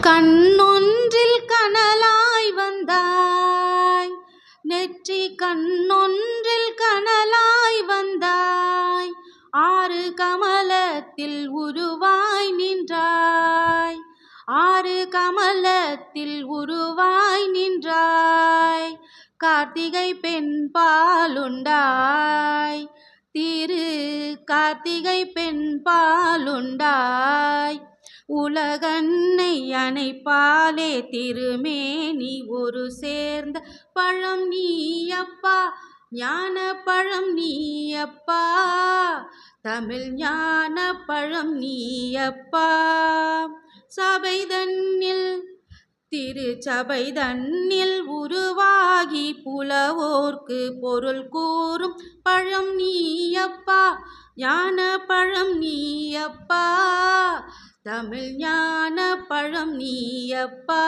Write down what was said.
கண்ணொன்றில் கனலாய் வந்தாய், நெற்றி கண்ணொன்றில் கனலாய் வந்தாய், ஆறு கமலத்தில் உருவாய் நின்றாய், ஆறு கமலத்தில் உருவாய் நின்றாய். கார்த்திகை பெண் பாலுண்டாய், திரு கார்த்திகை பெண் பாலுண்டாய். உலகன்னை அணைப்பாலே திருமேனி ஒரு சேர்ந்த பழம் நீயப்பா, ஞான பழம் நீயப்பா, தமிழ் ஞான பழம் நீயப்பா. சபைதன்னில் திருச்சபைதன்னில் உருவாகி புலவோர்க்கு பொருள் கூறும் பழம் நீயப்பா, ஞான பழம் நீயப்பா, தமிழ் ஞான பழம் நீயப்பா.